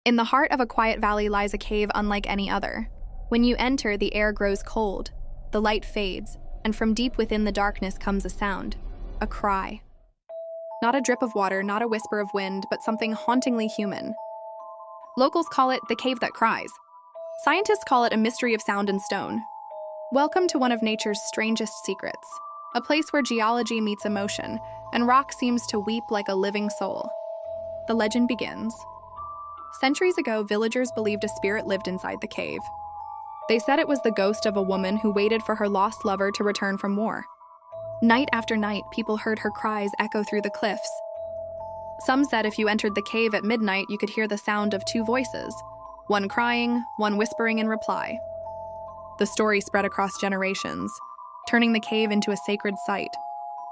In the heart of a quiet valley lies a cave unlike any other. When you enter, the air grows cold, the light fades, and from deep within the darkness comes a sound, a cry. Not a drip of water, not a whisper of wind, but something hauntingly human. Locals call it the cave that cries. Scientists call it a mystery of sound and stone. Welcome to one of nature's strangest secrets, a place where geology meets emotion, and rock seems to weep like a living soul. The legend begins. Centuries ago, villagers believed a spirit lived inside the cave. They said it was the ghost of a woman who waited for her lost lover to return from war. Night after night, people heard her cries echo through the cliffs. Some said if you entered the cave at midnight, you could hear the sound of two voices, one crying, one whispering in reply. The story spread across generations, turning the cave into a sacred site.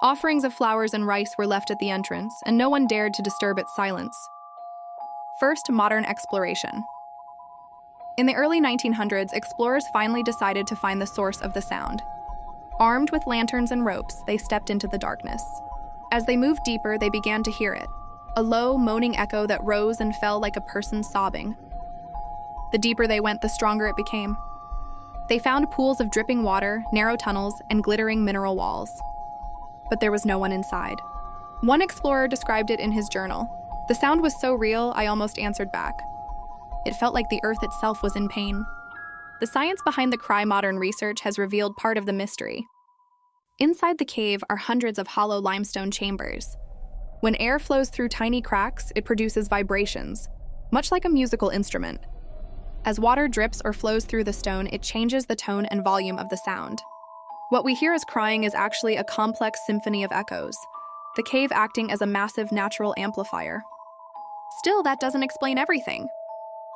Offerings of flowers and rice were left at the entrance, and no one dared to disturb its silence. First, modern exploration. In the early 1900s, explorers finally decided to find the source of the sound. Armed with lanterns and ropes, they stepped into the darkness. As they moved deeper, they began to hear it, a low, moaning echo that rose and fell like a person sobbing. The deeper they went, the stronger it became. They found pools of dripping water, narrow tunnels, and glittering mineral walls. But there was no one inside. One explorer described it in his journal. The sound was so real, I almost answered back. It felt like the earth itself was in pain. The science behind the Cry modern research has revealed part of the mystery. Inside the cave are hundreds of hollow limestone chambers. When air flows through tiny cracks, it produces vibrations, much like a musical instrument. As water drips or flows through the stone, it changes the tone and volume of the sound. What we hear as crying is actually a complex symphony of echoes, the cave acting as a massive natural amplifier. Still, that doesn't explain everything.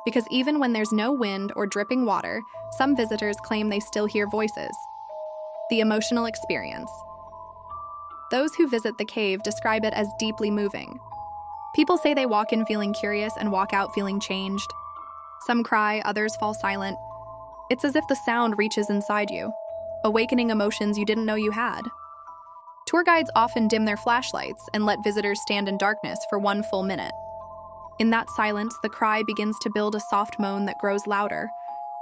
Because even when there's no wind or dripping water, some visitors claim they still hear voices. The emotional experience. Those who visit the cave describe it as deeply moving. People say they walk in feeling curious and walk out feeling changed. Some cry, others fall silent. It's as if the sound reaches inside you, awakening emotions you didn't know you had. Tour guides often dim their flashlights and let visitors stand in darkness for 1 full minute. In that silence, the cry begins to build a soft moan that grows louder,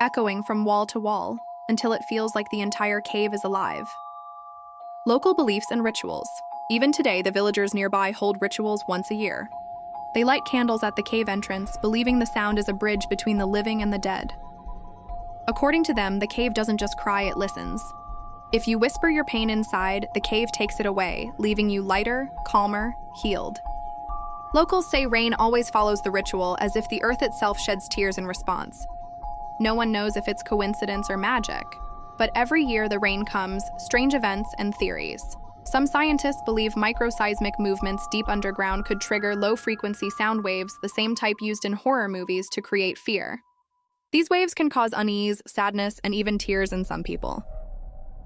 echoing from wall to wall, until it feels like the entire cave is alive. Local beliefs and rituals. Even today, the villagers nearby hold rituals once a year. They light candles at the cave entrance, believing the sound is a bridge between the living and the dead. According to them, the cave doesn't just cry, it listens. If you whisper your pain inside, the cave takes it away, leaving you lighter, calmer, healed. Locals say rain always follows the ritual, as if the earth itself sheds tears in response. No one knows if it's coincidence or magic, but every year the rain comes, strange events and theories. Some scientists believe microseismic movements deep underground could trigger low-frequency sound waves, the same type used in horror movies to create fear. These waves can cause unease, sadness, and even tears in some people.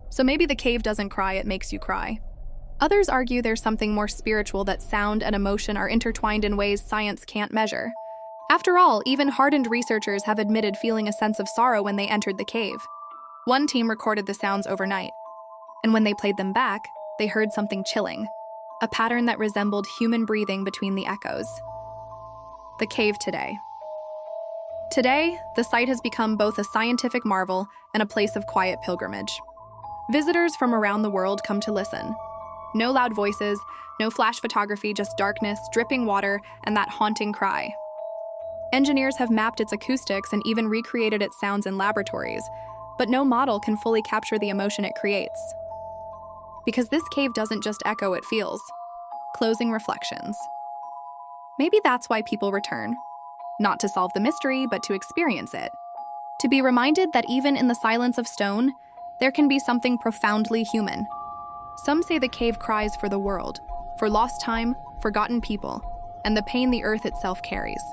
So maybe the cave doesn't cry, it makes you cry. Others argue there's something more spiritual, that sound and emotion are intertwined in ways science can't measure. After all, even hardened researchers have admitted feeling a sense of sorrow when they entered the cave. One team recorded the sounds overnight, and when they played them back, they heard something chilling, a pattern that resembled human breathing between the echoes. The cave today. Today, the site has become both a scientific marvel and a place of quiet pilgrimage. Visitors from around the world come to listen. No loud voices, no flash photography, just darkness, dripping water, and that haunting cry. Engineers have mapped its acoustics and even recreated its sounds in laboratories, but no model can fully capture the emotion it creates. Because this cave doesn't just echo, it feels. Closing reflections. Maybe that's why people return. Not to solve the mystery, but to experience it. To be reminded that even in the silence of stone, there can be something profoundly human. Some say the cave cries for the world, for lost time, forgotten people, and the pain the earth itself carries.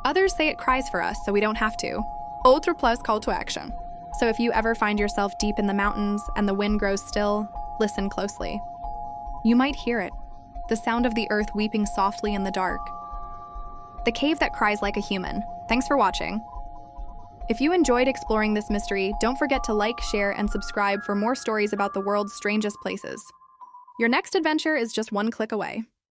Others say it cries for us so we don't have to. Autre plus call to action. So if you ever find yourself deep in the mountains and the wind grows still, listen closely. You might hear it, the sound of the earth weeping softly in the dark. The cave that cries like a human. Thanks for watching. If you enjoyed exploring this mystery, don't forget to like, share, and subscribe for more stories about the world's strangest places. Your next adventure is just 1 click away.